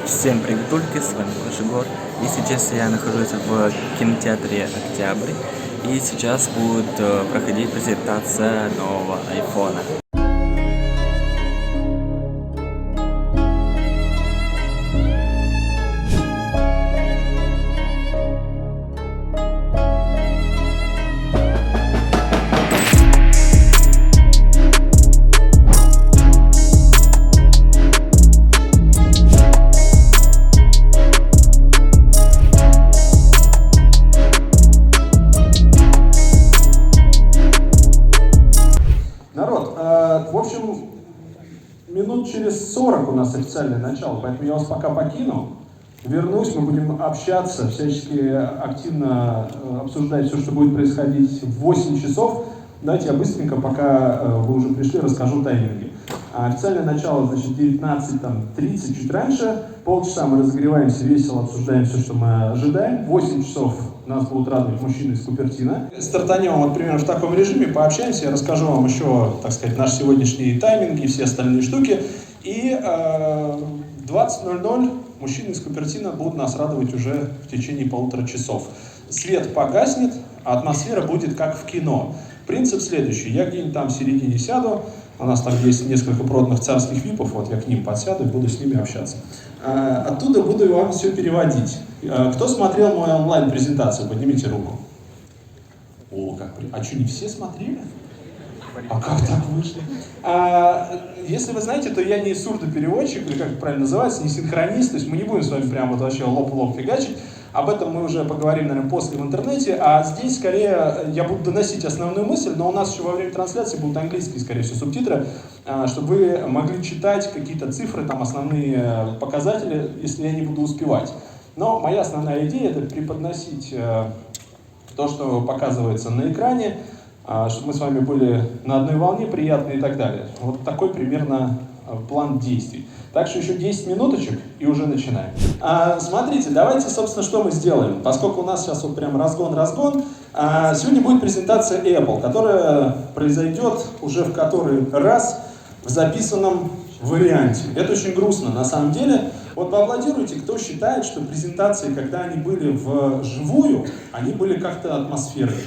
Всем приветульки, с вами Егор. И сейчас я нахожусь в кинотеатре «Октябрь». И сейчас будет проходить презентация нового айфона. В общем, минут через 40 у нас официальное начало, поэтому я вас пока покину, вернусь, мы будем общаться, всячески активно обсуждать все, что будет происходить в 8 часов. Давайте я быстренько, пока вы уже пришли, расскажу тайминги. Официальное начало, значит, 19:30, чуть раньше. Полчаса мы разогреваемся, весело обсуждаем все, что мы ожидаем. 8 часов нас будут радовать мужчины из Купертино. Стартанем вот примерно в таком режиме, пообщаемся, я расскажу вам еще, так сказать, наши сегодняшние тайминги и все остальные штуки. И 20:00 мужчины из Купертино будут нас радовать уже в течение 1,5 часов. Свет погаснет, а атмосфера будет как в кино. Принцип следующий. Я где-нибудь там в середине сяду. У нас там есть несколько проданных царских випов. Вот я к ним подсяду и буду с ними общаться. Оттуда буду вам все переводить. Кто смотрел мою онлайн-презентацию? Поднимите руку. О, как А что, не все смотрели? А как так вышло? Если вы знаете, то я не сурдопереводчик, или как это правильно называется, не синхронист. То есть мы не будем с вами прямо вот вообще лоб в лоб фигачить. Об этом мы уже поговорим, наверное, после в интернете, а здесь, скорее, я буду доносить основную мысль, но у нас еще во время трансляции будут английские, скорее всего, субтитры, чтобы вы могли читать какие-то цифры, там, основные показатели, если я не буду успевать. Но моя основная идея — это преподносить то, что показывается на экране, чтобы мы с вами были на одной волне, приятные и так далее. Вот такой примерно план действий. Так что еще 10 минуточек и уже начинаем. Смотрите, давайте, собственно, что мы сделаем. Поскольку у нас сейчас вот прям разгон. Сегодня будет презентация Apple, которая произойдет уже в который раз в записанном варианте. Это очень грустно на самом деле. Вот поаплодируйте, кто считает, что презентации, когда они были вживую, они были как-то атмосферные.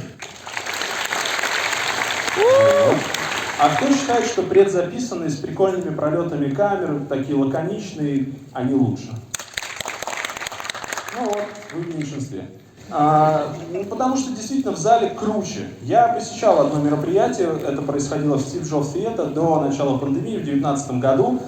А кто считает, что предзаписанные с прикольными пролетами камер, такие лаконичные, они лучше? Ну вот, вы в меньшинстве. Потому что действительно в зале круче. Я посещал одно мероприятие, это происходило в Steve Jobs Theater до начала пандемии в 2019 году.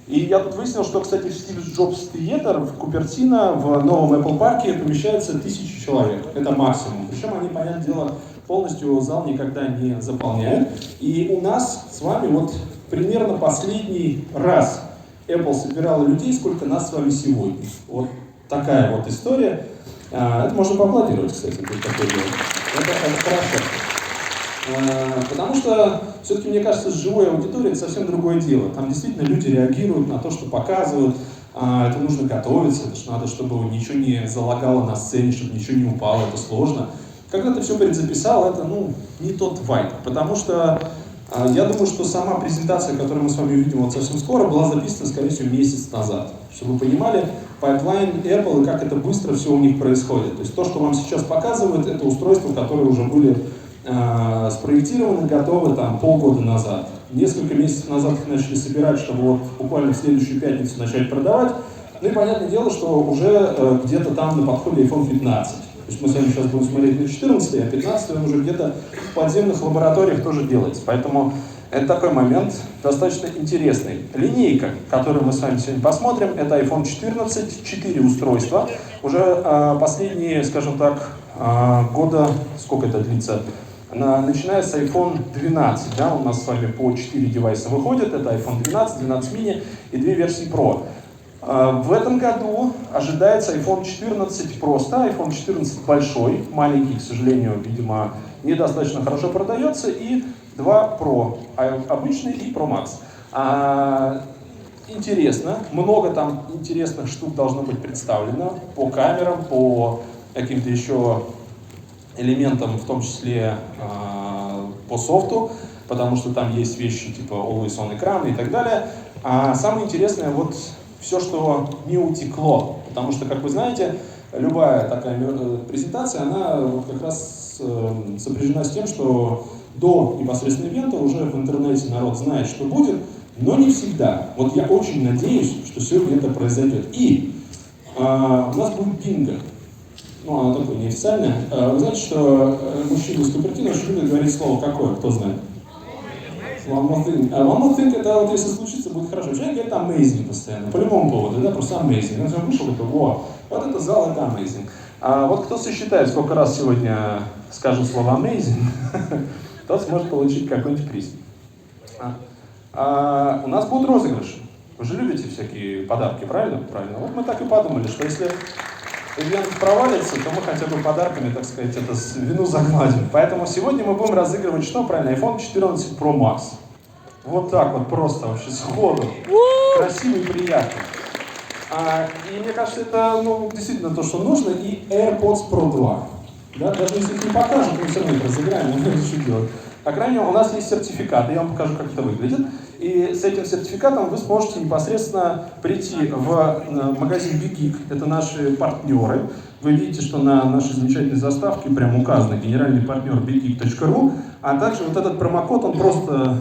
И я тут выяснил, что, кстати, в Steve Jobs Theater в Купертино в новом Apple парке помещается 1000 человек. Это максимум. Причем они, понятное дело, полностью зал никогда не заполняют. И у нас с вами вот примерно последний раз Apple собирала людей, сколько нас с вами сегодня. Вот такая вот история. Это можно поаплодировать, кстати, это хорошо. Потому что, все-таки, мне кажется, с живой аудиторией это совсем другое дело. Там действительно люди реагируют на то, что показывают. Это нужно готовиться, это же надо, чтобы ничего не залагало на сцене, чтобы ничего не упало, это сложно. Когда ты все предзаписал, это, не тот вайб, потому что я думаю, что сама презентация, которую мы с вами увидим вот совсем скоро, была записана, скорее всего, месяц назад. Чтобы вы понимали, пайплайн Apple и как это быстро все у них происходит. То есть то, что вам сейчас показывают, это устройства, которые уже были спроектированы, готовы там полгода назад. Несколько месяцев назад их начали собирать, чтобы вот буквально в следующую пятницу начать продавать. Ну и понятное дело, что уже где-то там на подходе iPhone 15. То есть мы с вами сейчас будем смотреть на 14, а 15 он уже где-то в подземных лабораториях тоже делается. Поэтому это такой момент достаточно интересный. Линейка, которую мы с вами сегодня посмотрим, это iPhone 14, 4 устройства. Уже последние, скажем так, года, сколько это длится, начиная с iPhone 12, да, у нас с вами по 4 девайса выходят, это iPhone 12, 12 mini и 2 версии Pro. В этом году ожидается iPhone 14 просто, iPhone 14 большой, маленький, к сожалению, видимо, недостаточно хорошо продается, и 2 Pro, обычный и Pro Max. Интересно, много там интересных штук должно быть представлено по камерам, по каким-то еще элементам, в том числе по софту, потому что там есть вещи типа Always On экрана и так далее. А самое интересное, вот все, что не утекло. Потому что, как вы знаете, любая такая презентация, она вот как раз сопряжена с тем, что до непосредственно ивента уже в интернете народ знает, что будет, но не всегда. Вот я очень надеюсь, что сегодня это произойдет. И у нас будет бинго. Ну, оно такое неофициальное. Вы знаете, что мужчины из Купертино очень любят говорить слово какое, кто знает? One more thing. One more thing, это вот если случится, будет хорошо. Человек говорит amazing постоянно, по любому поводу, да, просто amazing. Он же вышел и такой, вот это зал, это amazing. А вот кто сосчитает, сколько раз сегодня скажет слово amazing, тот сможет получить какой-нибудь приз. У нас будут розыгрыши. Вы же любите всякие подарки, правильно? Правильно. Вот мы так и подумали, что если ивент провалится, то мы хотя бы подарками, так сказать, это вину загладим. Поэтому сегодня мы будем разыгрывать что, правильно? iPhone 14 Pro Max. Вот так вот просто вообще сходу. Красивый и приятный. И мне кажется, это действительно то, что нужно. И AirPods Pro 2. Да? Даже если их не покажут, мы все равно их разыграем, мы будем что делать. По крайней мере, у нас есть сертификат, я вам покажу, как это выглядит. И с этим сертификатом вы сможете непосредственно прийти в магазин Big Geek, это наши партнеры. Вы видите, что на нашей замечательной заставке прям указано генеральный партнер biggeek.ru, а также вот этот промокод, он просто,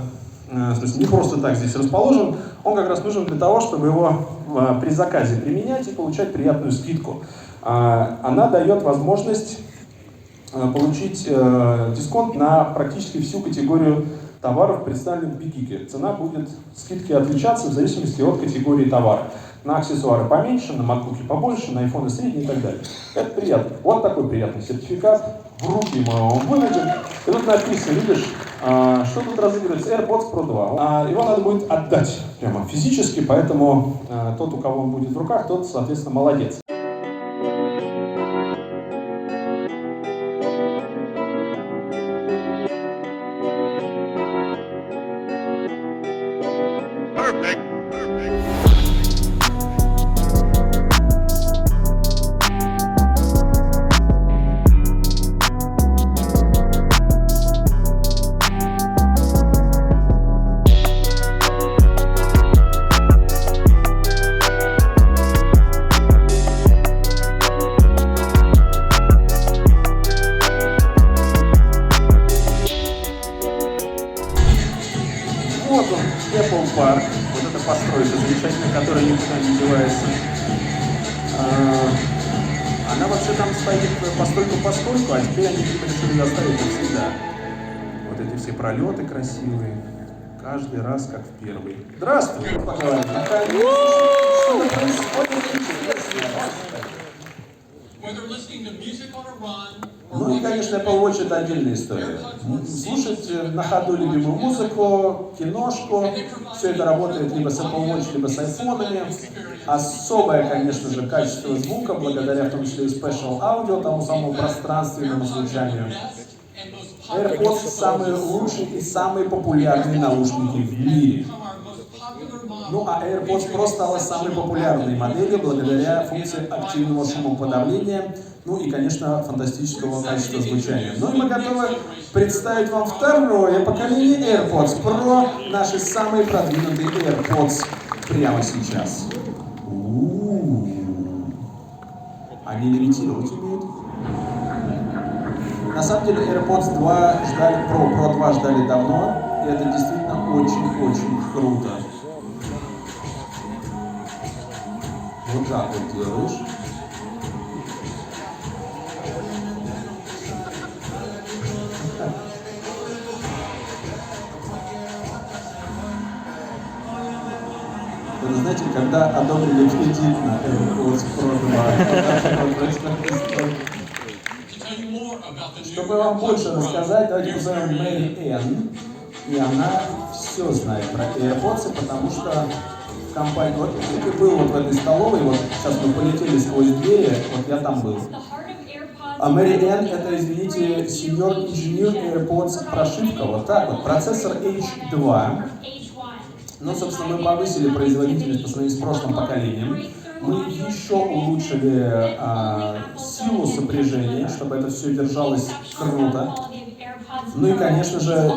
в смысле, не просто так здесь расположен, он как раз нужен для того, чтобы его при заказе применять и получать приятную скидку. Она дает возможность получить дисконт на практически всю категорию товаров, представленных в Big Geek. Цена будет, скидки отличаться в зависимости от категории товара. На аксессуары поменьше, на макбуки побольше, на айфоны средние и так далее. Это приятно. Вот такой приятный сертификат. В руки мы его выведем. И тут написано, видишь, что тут разыгрывается? AirPods Pro 2. Его надо будет отдать прямо физически, поэтому тот, у кого он будет в руках, тот, соответственно, молодец. Вот он, Apple Park, вот эта постройка замечательная, которая никуда не девается. Она вообще там стоит постольку, а теперь они решили оставить навсегда. Вот эти все пролеты красивые, каждый раз как в первый. Здравствуй, поговорим. Что происходит? Ну и, конечно, Apple Watch — это отдельная история. Слушать на ходу любимую музыку, киношку, все это работает либо с Apple Watch, либо с айфонами. Особое, конечно же, качество звука, благодаря в том числе и Special Audio, тому самому пространственному звучанию. AirPods — самые лучшие и самые популярные наушники в мире. Ну а AirPods Pro стала самой популярной моделью благодаря функции активного шумоподавления, ну и, конечно, фантастического качества звучания. Ну и мы готовы представить вам второе поколение AirPods Pro, наши самые продвинутые AirPods прямо сейчас. Они левитировать умеют. На самом деле AirPods 2 ждали, Pro 2 ждали давно, и это действительно очень-очень круто. Вот так вот делаешь. Это, знаете, когда одобрили кредит на AirPods Pro 2. Чтобы вам больше рассказать, давайте позовем Мэри Энн. И она все знает про AirPods, потому что компания, вот ты был вот в этой столовой, вот сейчас мы полетели сквозь двери, вот я там был. А Мэри Энн — это, извините, senior engineer AirPods прошивка, вот так вот, процессор H2. Ну, собственно, мы повысили производительность по сравнению с прошлым поколением. Мы еще улучшили силу сопряжения, чтобы это все держалось круто. Ну и, конечно же,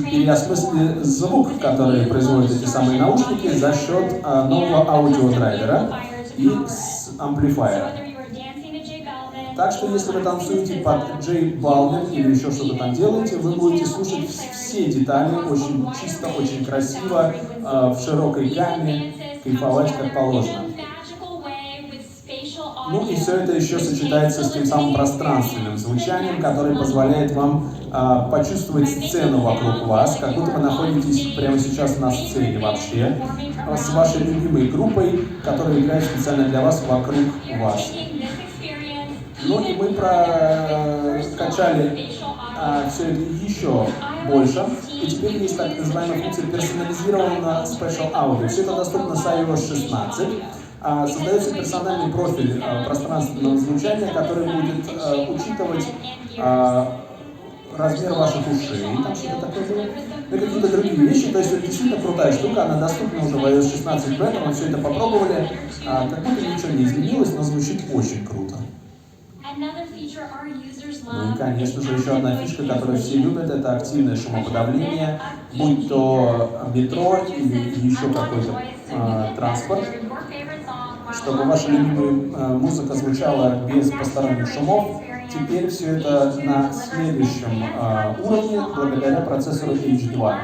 переосмыслили звук, который производят эти самые наушники за счет нового аудиодрайвера и амплифайера. Так что, если вы танцуете под Джей Балвин или еще что-то там делаете, вы будете слушать все детали очень чисто, очень красиво, в широкой гамме, кайфовать как положено. Ну и все это еще сочетается с тем самым пространственным звучанием, которое позволяет вам почувствовать сцену вокруг вас, как будто вы находитесь прямо сейчас на сцене вообще, с вашей любимой группой, которая играет специально для вас вокруг вас. Ну и мы прокачали все это еще больше. И теперь есть так называемая функция персонализированного Special Audio. Все это доступно с iOS 16. Создается персональный профиль пространственного звучания, который будет учитывать размер ваших ушей, там что-то такое было, и какие-то другие вещи. То есть это действительно крутая штука, она доступна уже в iOS 16 бета, мы все это попробовали, как будто ничего не изменилось, но звучит очень круто. Ну и, конечно же, еще одна фишка, которую все любят, это активное шумоподавление, будь то метро или еще какой-то транспорт, чтобы ваша любимая музыка звучала без посторонних шумов. Теперь все это на следующем уровне благодаря процессору H2.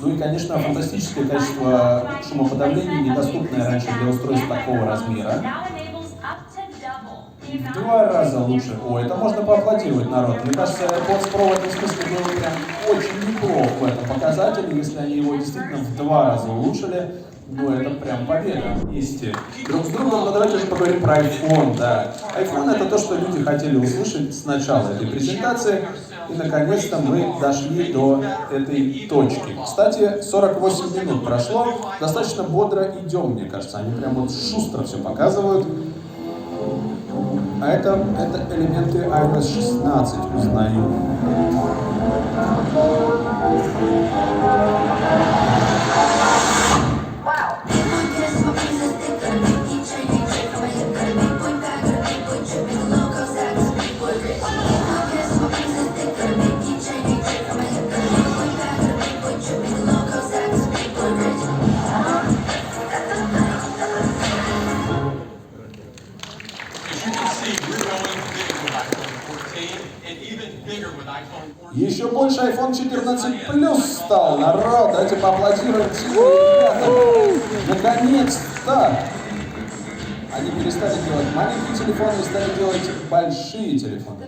Ну и, конечно, фантастическое качество шумоподавления, недоступное раньше для устройств такого размера. В 2 раза лучше. О, это можно поаплодировать, народ. Мне кажется, AirPods Pro в этом смысле был прям очень неплох в этом показателе. Если они его действительно в 2 раза улучшили, ну это прям победа. Вместе друг с другом, но давайте же поговорим про iPhone, да. iPhone — это то, что люди хотели услышать с начала этой презентации. И наконец-то мы дошли до этой точки. Кстати, 48 минут прошло. Достаточно бодро идем, мне кажется. Они прям вот шустро все показывают. А это элементы iOS 16, узнаю. Еще больше iPhone 14 Plus стал, народ, давайте поаплодируем ребятам. Наконец-то! Они перестали делать маленькие телефоны и стали делать большие телефоны.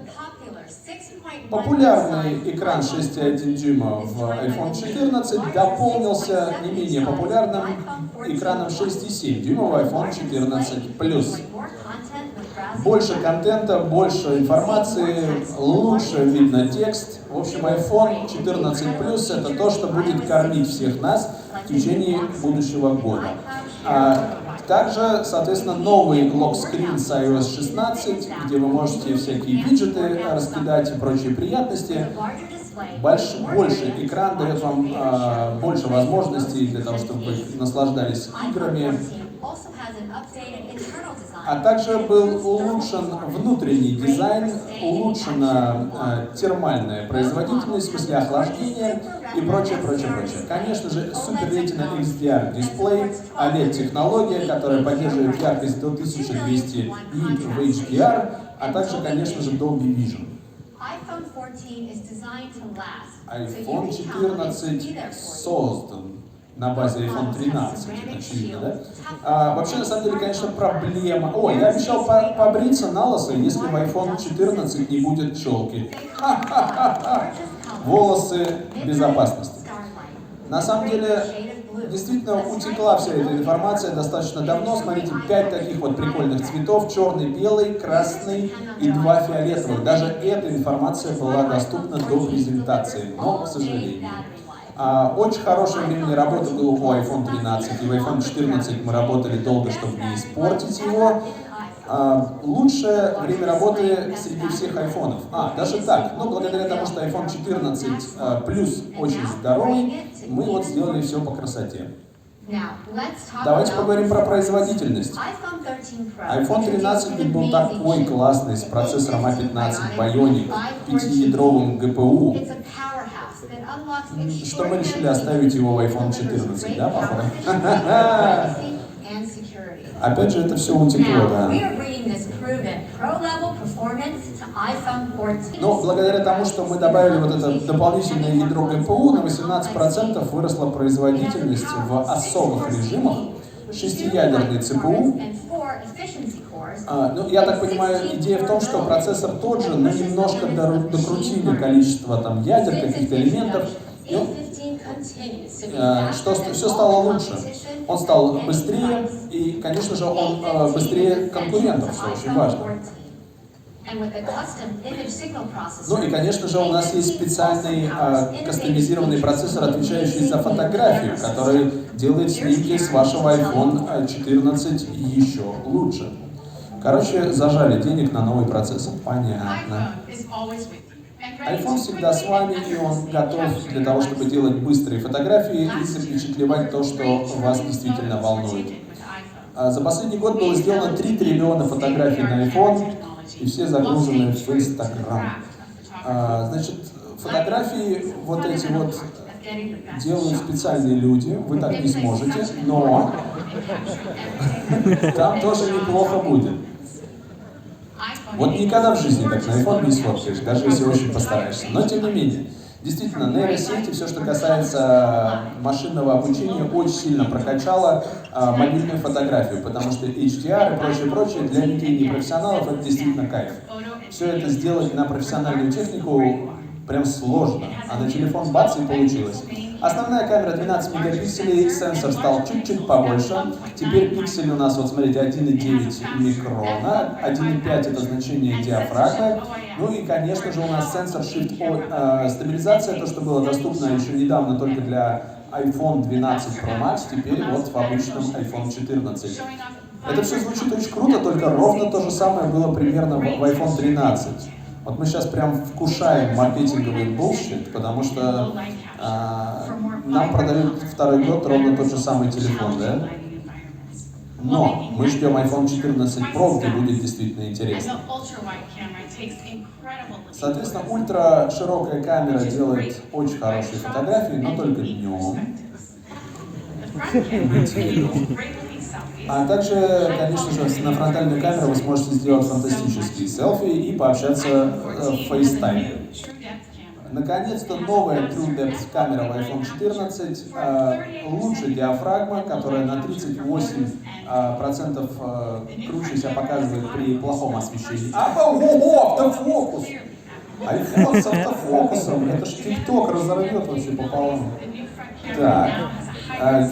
Популярный экран 6,1 дюйма в iPhone 14 дополнился не менее популярным экраном 6,7 дюйма в iPhone 14 Plus. Больше контента, больше информации, лучше видно текст. В общем, iPhone 14 Plus — это то, что будет кормить всех нас в течение будущего года. Также, соответственно, новый локскрин с iOS 16, где вы можете всякие виджеты раскидать и прочие приятности. Больше экран дает вам больше возможностей для того, чтобы вы наслаждались играми. А также был улучшен внутренний дизайн, улучшена термальная производительность, в смысле охлаждения и прочее. Конечно же, Super Retina XDR дисплей, OLED-технология, которая поддерживает яркость до 1200 нит в HDR, а также, конечно же, Dolby Vision. iPhone 14 создан на базе iPhone 13, очевидно, да? Вообще, на самом деле, конечно, проблема... Ой, я обещал побриться на лысо, если в iPhone 14 не будет челки. Волосы безопасности. На самом деле, действительно, утекла вся эта информация достаточно давно. Смотрите, 5 таких вот прикольных цветов: черный, белый, красный и 2 фиолетовых. Даже эта информация была доступна до презентации, но, к сожалению. Очень хорошее время работы было у iPhone 13, и в iPhone 14 мы работали долго, чтобы не испортить его. Лучшее время работы среди всех айфонов. Даже так, но благодаря тому, что iPhone 14 Plus очень здоровый, мы вот сделали все по красоте. Давайте поговорим про производительность. iPhone 13 ведь был такой классный, с процессором A15 Bionic, 5-ядровым GPU, что мы решили оставить его в iPhone 14, да, папа? Опять же, это все утекло, да. Но благодаря тому, что мы добавили вот это дополнительное ядро GPU, на 18% выросла производительность в особых режимах, 6-ядерный CPU. Ну, я так понимаю, идея в том, что процессор тот же, но немножко докрутили количество там ядер, каких-то элементов. И что все стало лучше. Он стал быстрее, и, конечно же, он быстрее конкурентов, что очень важно. Ну и, конечно же, у нас есть специальный кастомизированный процессор, отвечающий за фотографию, который делает снимки с вашего iPhone 14 еще лучше. Короче, зажали денег на новый процессор. Понятно. iPhone всегда с вами, и он готов для того, чтобы делать быстрые фотографии и запечатлевать то, что вас действительно волнует. За последний год было сделано 3 триллиона фотографий на iPhone, и все загружены в Instagram. Значит, фотографии вот эти вот делают специальные люди, вы так не сможете, но там тоже неплохо будет. Вот никогда в жизни так на iPhone не сфоткаешь, даже если очень постараешься. Но тем не менее, действительно, нейросети, все, что касается машинного обучения, очень сильно прокачало мобильную фотографию, потому что HDR и прочее, для людей непрофессионалов это действительно кайф. Все это сделать на профессиональную технику прям сложно, а на телефон бац и получилось. Основная камера 12 мегапикселей, сенсор стал чуть-чуть побольше. Теперь пиксель у нас, вот смотрите, 1,9 микрона, 1,5 это значение диафрагмы. Ну и, конечно же, у нас сенсор Shift-O стабилизация, то, что было доступно еще недавно только для iPhone 12 Pro Max, теперь вот в обычном iPhone 14. Это все звучит очень круто, только ровно то же самое было примерно в iPhone 13. Вот мы сейчас прям вкушаем маркетинговый bullshit, потому что нам продают второй год ровно тот же самый телефон, да? Но мы ждем iPhone 14 Pro, где будет действительно интересно. Соответственно, ультра широкая камера делает очень хорошие фотографии, но только днем. А также, конечно же, на фронтальную камеру вы сможете сделать фантастические селфи и пообщаться в FaceTime. Наконец-то новая True Depth камера в iPhone 14, лучше диафрагма, которая на 38% круче себя показывает при плохом освещении. Автофокус! iPhone с автофокусом, это ж TikTok разорвет вообще пополам. Так.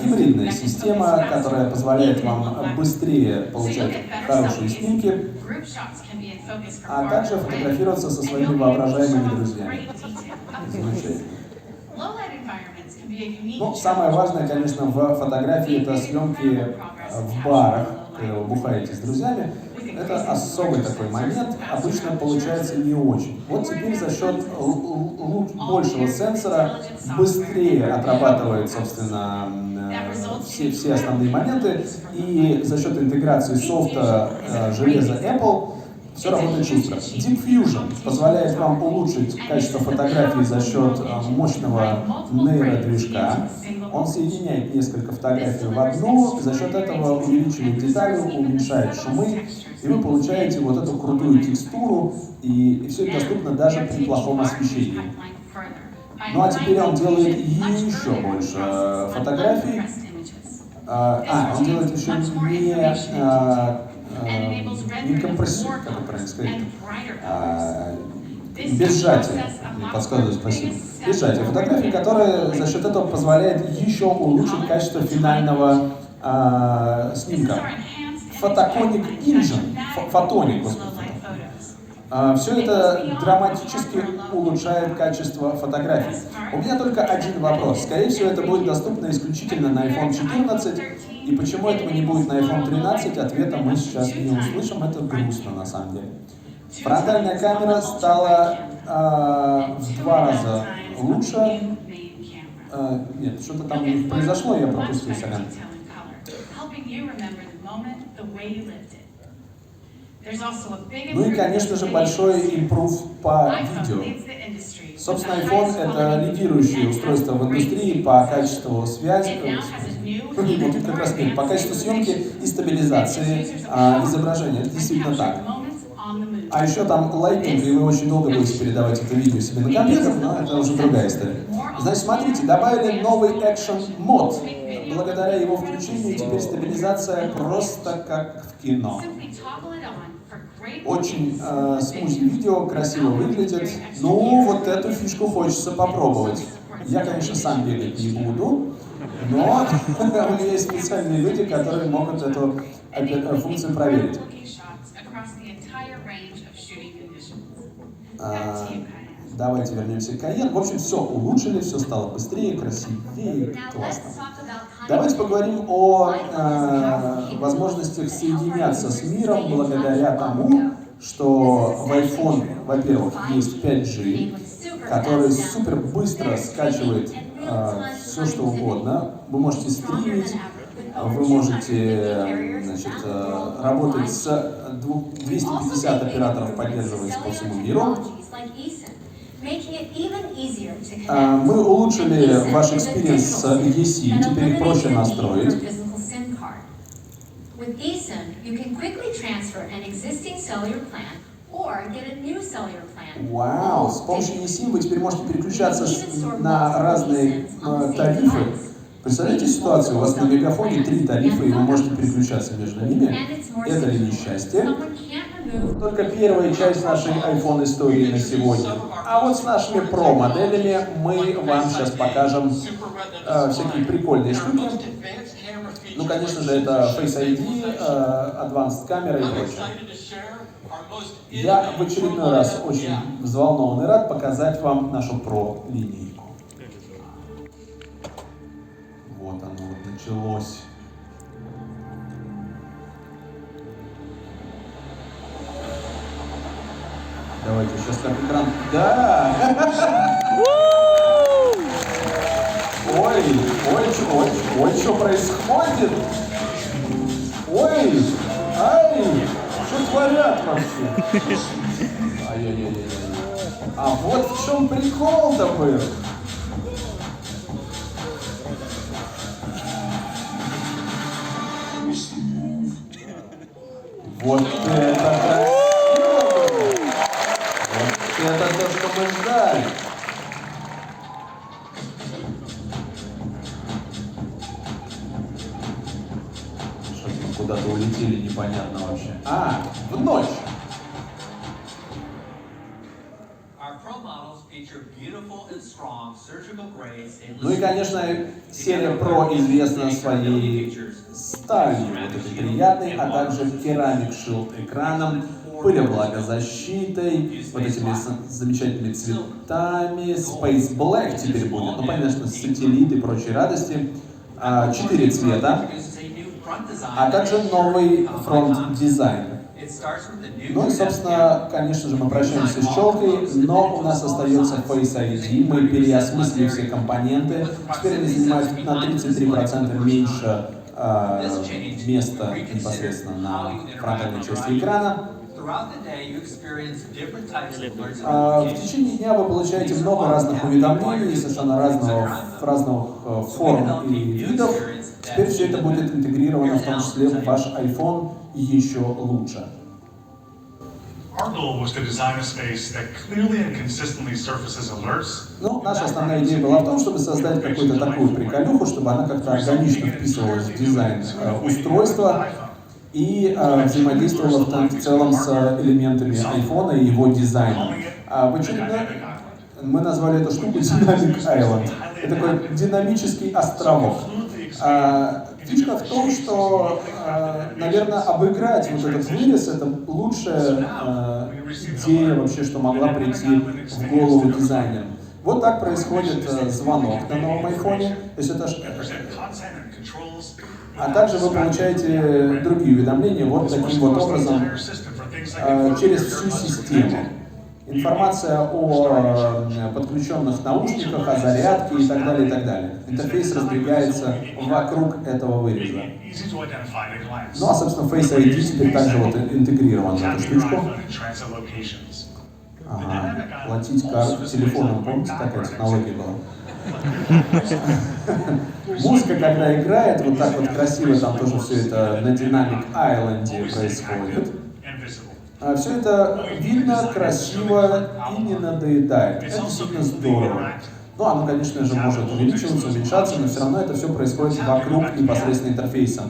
Гибридная система, которая позволяет вам быстрее получать хорошие снимки, а также фотографироваться со своими воображаемыми друзьями. Замечательно. Ну, самое важное, конечно, в фотографии это съемки в барах, когда вы бухаете с друзьями. Это особый такой момент, обычно получается не очень. Вот теперь за счет большего сенсора быстрее отрабатывает, собственно, все основные моменты, и за счет интеграции софта железа Apple все работает шустро. Deep Fusion позволяет вам улучшить качество фотографий за счет мощного нейродвижка. Он соединяет несколько фотографий в одну, за счет этого увеличивает детали, уменьшает шумы, и вы получаете вот эту крутую текстуру, и все это доступно даже при плохом освещении. Ну а теперь он делает еще больше фотографий. Он делает еще не компрессию, как это правильно сказать, без сжатия, подсказываю, спасибо. Без сжатия фотографии, которая за счет этого позволяет еще улучшить качество финального снимка. Photonic Engine, Photonic, господи. Все это драматически улучшает качество фотографий. У меня только один вопрос. Скорее всего, это будет доступно исключительно на iPhone 14. И почему этого не будет на iPhone 13, ответа мы сейчас не услышим. Это грустно, на самом деле. Фронтальная камера стала в 2 раза лучше. Нет, что-то там произошло, я пропустил, сорян. Ну и, конечно же, большой импрув по видео. Собственно, iPhone — это лидирующее устройство в индустрии по качеству связи, вот тут как раз нет, по качеству съемки и стабилизации изображения. Это действительно так. А еще там лайтинг, и вы очень долго будете передавать это видео себе на компьютер, но это уже другая история. Значит, смотрите, добавили новый Action мод. Благодаря его включению теперь стабилизация просто как в кино. Очень смузи видео, красиво выглядит. Ну, вот эту фишку хочется попробовать. Я, конечно, сам бегать не буду, но у меня есть специальные люди, которые могут эту функцию проверить. Давайте вернемся к Cayenne. В общем, все улучшили, все стало быстрее, красивее, классно. Давайте поговорим о возможностях соединяться с миром благодаря тому, что в iPhone, во-первых, есть 5G, который супер быстро скачивает все, что угодно. Вы можете стримить, вы можете, значит, работать с 250 операторов, поддерживать по всему миру. Мы улучшили ваш экспириенс с eSIM, теперь их проще настроить. Вау! С помощью eSIM вы теперь можете переключаться на разные тарифы. Представляете ситуацию, у вас на мегафоне 3 тарифа, и вы можете переключаться между ними. Это ли несчастье? Только первая часть нашей iPhone истории на сегодня. А вот с нашими Pro моделями мы вам сейчас покажем всякие прикольные штуки. Ну, конечно же, это Face ID, Advanced камера и прочее. Я в очередной раз очень взволнован и рад показать вам нашу Pro линейку. Вот оно вот началось. Давайте сейчас как экран. Да! Ой, что происходит? Ой, ай, что творят вообще? Ай-яй-яй-яй. А вот в чем прикол-то был. Вот это красиво! Вот это то, что мы ждали! Что-то куда-то улетели, непонятно вообще. А, в ночь! Ну и, конечно, серия Pro известна своей сталью, вот этой приятной, а также Ceramic Shield экраном, пылевлагозащитой, вот этими замечательными цветами, Space Black теперь будет, ну, понятно, сателлит и прочие радости, 4 цвета, а также новый фронт-дизайн. Ну и, собственно, конечно же, мы прощаемся с челкой, но у нас остается Face ID, мы переосмыслили все компоненты, теперь они занимают на 33% меньше места непосредственно на фронтальной части экрана. В течение дня вы получаете много разных уведомлений, совершенно разных форм и видов. Теперь все это будет интегрировано, в том числе в ваш iPhone, еще лучше. Ну, наша основная идея была в том, чтобы создать какую-то такую приколюху, чтобы она как-то органично вписывалась в дизайн устройства и взаимодействовала в целом с элементами iPhone и его дизайном. В очередной мы назвали эту штуку Dynamic Island. Это такой динамический островок. Фишка в том, что, наверное, обыграть вот этот вырез — это лучшая идея вообще, что могла прийти в голову дизайнерам. Вот так происходит звонок на новом айфоне. То есть это... А также вы получаете другие уведомления вот таким вот образом через всю систему. информация о подключенных наушниках, о зарядке и так далее, и так далее. Интерфейс раздвигается вокруг этого выреза. Ну а, собственно, Face ID теперь также вот интегрирован в эту штучку. Ага. Платить телефоном, помните, такая технология была? Музыка, когда играет, вот так вот красиво, там тоже все это на Dynamic Island происходит. Все это видно, красиво и не надоедает. Это действительно здорово. Ну, оно, конечно же, может увеличиваться, уменьшаться, но все равно это все происходит вокруг непосредственно интерфейса.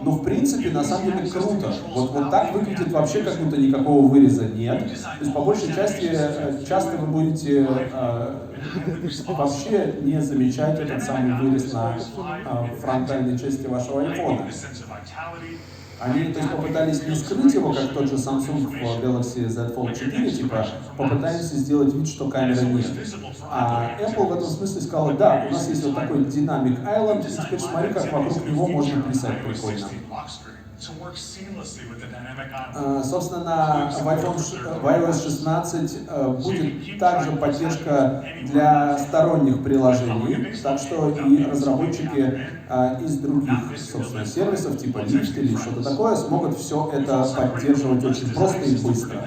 Но, в принципе, на самом деле круто. Вот так выглядит вообще, как будто никакого выреза нет. То есть, по большей части, часто вы будете вообще не замечать этот самый вырез на фронтальной части вашего iPhone. Они, то есть, попытались не скрыть его, как тот же Samsung в Galaxy Z Fold 4, типа, попытались сделать вид, что камеры нет. А Apple в этом смысле сказала, да, у нас есть вот такой Dynamic Island, и теперь смотри, как вокруг него можно писать прикольно. Собственно, в iOS 16 будет также поддержка для сторонних приложений, так что и разработчики из других, собственно, сервисов, типа Lyft или что-то такое, смогут все это поддерживать очень просто и быстро.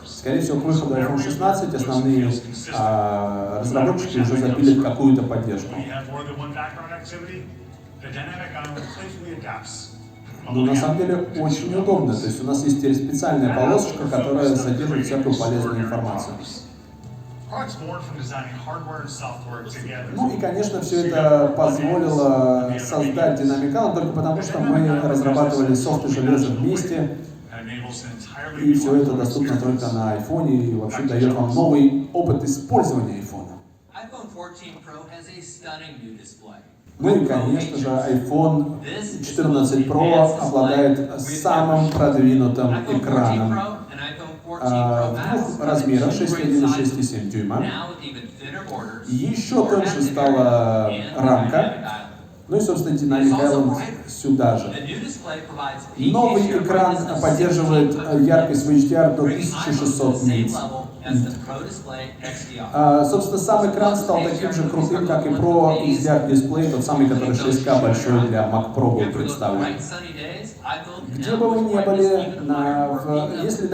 Скорее всего, к выходу iPhone 16 основные разработчики уже запилят какую-то поддержку. Но на самом деле очень удобно. То есть у нас есть теперь специальная полосочка, которая содержит всякую полезную информацию. Ну и, конечно, все это позволило создать Dynamic Island только потому, что мы разрабатывали софт и железо вместе. И все это доступно только на iPhone и вообще дает вам новый опыт использования iPhone. Ну и, конечно же, iPhone 14 Pro обладает самым продвинутым экраном в двух размерах, 6,1 и 6,7 дюйма. Еще тоньше стала рамка. Ну и, собственно, Dynamic Island сюда же. Новый экран поддерживает яркость в HDR до 1600 нит. Собственно, сам экран стал таким же крутым, как и Pro HDR дисплей, тот самый, который 6К большой для Mac Pro был представлен. Где бы вы ни были, если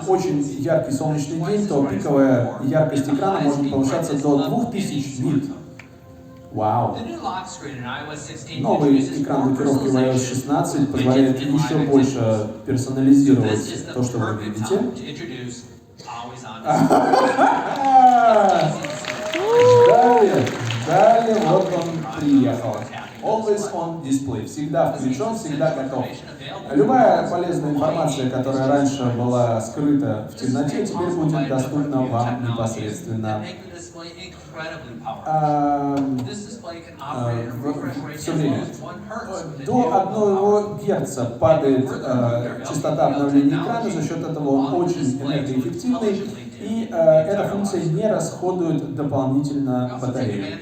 очень яркий солнечный день, то пиковая яркость экрана может повышаться до 2000 нит. Вау! Новый экран блокировки в iOS 16 позволяет еще больше персонализировать то, что вы видите. Далее, вот он приехал. Always on display. Всегда включен, всегда готов. Любая полезная информация, которая раньше была скрыта в темноте, теперь будет доступна вам непосредственно. Все время. До 1 Гц падает частота обновления экрана, за счет этого он очень энергоэффективный, и эта функция не расходует дополнительно батарею.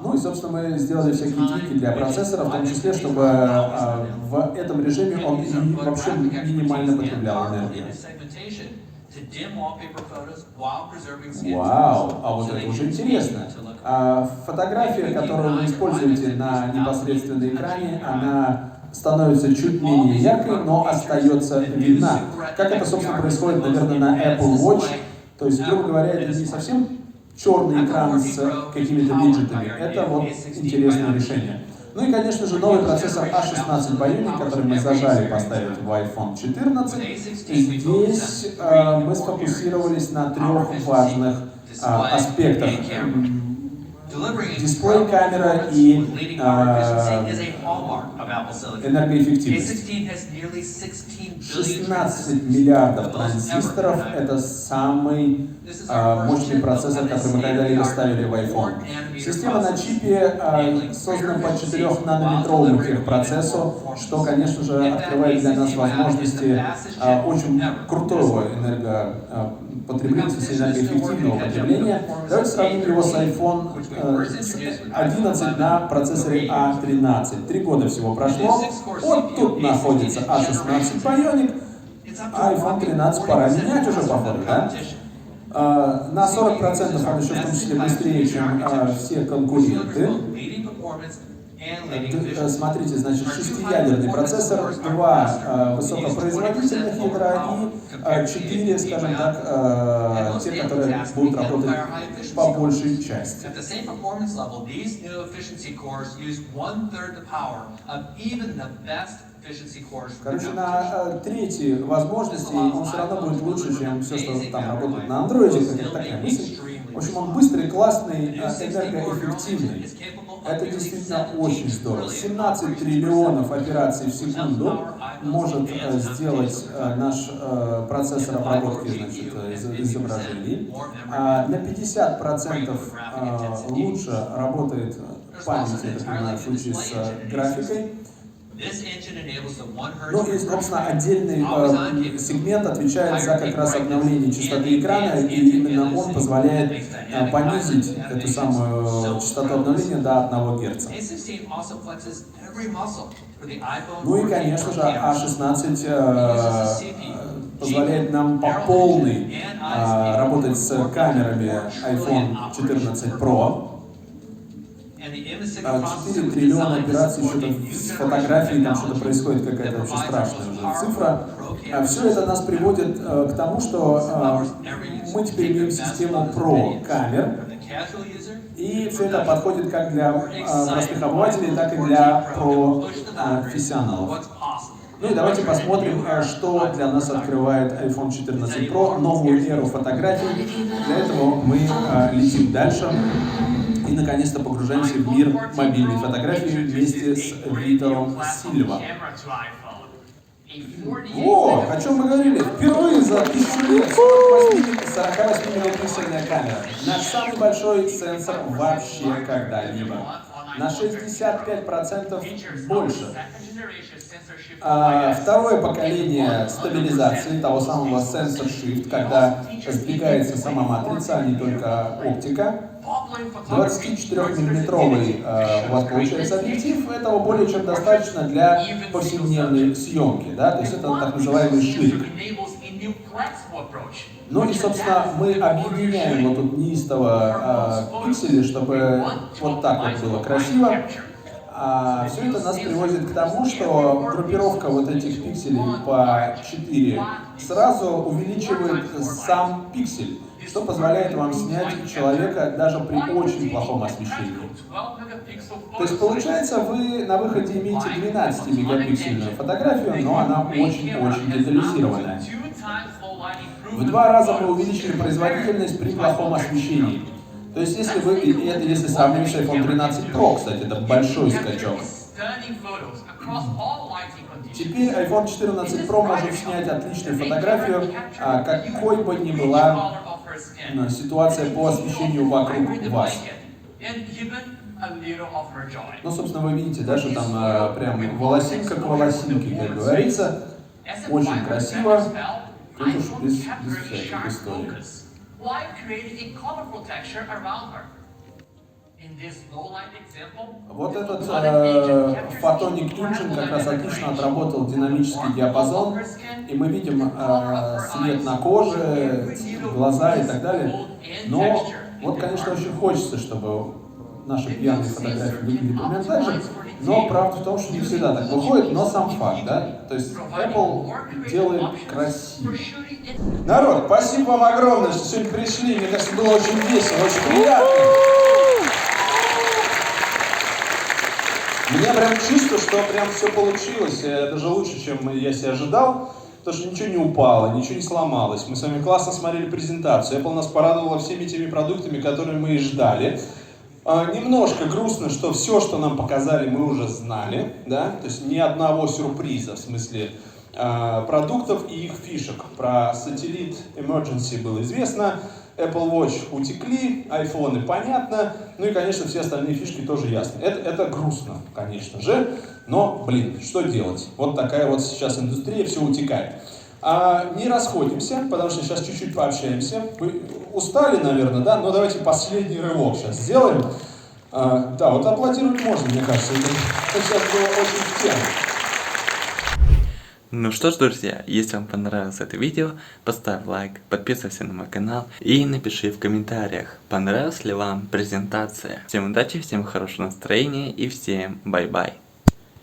Ну и, собственно, мы сделали всякие твики для процессора, в том числе, чтобы в этом режиме он вообще минимально потреблял энергию. Вау, а вот это уже интересно. Фотография, которую вы используете на непосредственном экране, она становится чуть менее яркой, но остается видна. Как это, собственно, происходит, наверное, на Apple Watch. То есть, грубо говоря, это не совсем черный экран с какими-то виджетами. Это вот интересное решение. Ну и, конечно же, новый процессор A16 Bionic, который мы зажали поставить в iPhone 14. И здесь мы сфокусировались на 3 важных аспектах. Дисплей, камера и энергоэффективность. 16 миллиардов транзисторов – это самый мощный процессор, который мы когда-либо ставили в iPhone. Система на чипе создана по 4-нанометровому техпроцессу, что, конечно же, открывает для нас возможности очень крутого энергопотребления, энергоэффективного потребления. Давайте сравним его с iPhone 11 на процессоре A13. 3 года всего прошло. Вот тут находится A16 Bionic. iPhone 13 пора менять уже, походу, да? На 40% он еще в том числе быстрее, чем все конкуренты. Смотрите, значит, 6-ядерный процессор, 2 высокопроизводительных ядра и 4, скажем так, те, которые будут работать по большей части. Короче, на трети возможности он все равно будет лучше, чем все, что там работает на андроиде. Это такая мысль. В общем, он быстрый, классный, энергоэффективный. Это действительно очень здорово. 17 триллионов операций в секунду может сделать наш процессор обработки, значит, изображений. На 50% лучше работает память, я так понимаю, в случае с графикой. Ну и, собственно, отдельный сегмент отвечает за как раз обновление частоты экрана, и именно он позволяет понизить эту самую частоту обновления до 1 Гц. Ну и, конечно же, A16 позволяет нам по полной работать с камерами iPhone 14 Pro. 4 триллиона операций, что-то с фотографией, там что-то происходит, какая-то вообще страшная уже цифра. Все это нас приводит к тому, что мы теперь имеем систему Pro камер, и все это подходит как для простых обывателей, так и для профессионалов. Ну и давайте посмотрим, что для нас открывает iPhone 14 Pro, новую эру фотографий. Для этого мы летим дальше. И наконец-то погружаемся в мир мобильной фотографии вместе с Виктором Сильва. О, о чем мы говорили? Впервые за 1000 лет 48-мегапиксельная камера. Наш самый большой сенсор вообще когда-либо. На 65% больше. Второе поколение стабилизации того самого Sensor Shift, когда сдвигается сама матрица, а не только оптика. 24-миллиметровый у вас получается объектив, этого более чем достаточно для повседневной съемки, да? То есть это так называемый ширик. Ну и, собственно, мы объединяем вот тут неистово пиксели, чтобы вот так вот было красиво. Все это нас приводит к тому, что группировка вот этих пикселей по 4 сразу увеличивает сам пиксель, что позволяет вам снять человека даже при очень плохом освещении. То есть получается, вы на выходе имеете 12-мегапиксельную фотографию, но она очень-очень детализированная. В 2 раза мы увеличили производительность при плохом освещении. То есть если вы, и это если сравнивать с iPhone 13 Pro, кстати, это большой скачок. Теперь iPhone 14 Pro может снять отличную фотографию, какой бы ни была ситуация по освещению вокруг вас. Ну, собственно, вы видите, да, что там прям волосинка к волосинке, как говорится. Очень красиво, тут уж без всяких историй. Вот этот Photonic Engine как раз отлично отработал динамический диапазон, и мы видим свет на коже, глаза и так далее. Но вот, конечно, очень хочется, чтобы наши пьяные фотографии выглядели примерно так же, но правда в том, что не всегда так выходит, но сам факт, да? То есть Apple делает красиво. Народ, спасибо вам огромное, что сегодня пришли. Мне кажется, было очень весело, очень приятно. У меня прям чувство, что прям все получилось, даже лучше, чем я себе ожидал, потому что ничего не упало, ничего не сломалось. Мы с вами классно смотрели презентацию. Apple нас порадовала всеми теми продуктами, которые мы и ждали. Немножко грустно, что все, что нам показали, мы уже знали, да, то есть ни одного сюрприза, в смысле продуктов и их фишек. Про сателлит Emergency было известно, Apple Watch утекли, айфоны понятно, ну и, конечно, все остальные фишки тоже ясны. Это грустно, конечно же, но, блин, что делать? Вот такая вот сейчас индустрия, все утекает. Не расходимся, потому что сейчас чуть-чуть пообщаемся. Вы устали, наверное, да? Но давайте последний рывок сейчас сделаем. Да, вот аплодировать можно, мне кажется. Это сейчас было очень в тему. Ну что ж, друзья, если вам понравилось это видео, поставь лайк, подписывайся на мой канал и напиши в комментариях, понравилась ли вам презентация. Всем удачи, всем хорошего настроения и всем бай-бай.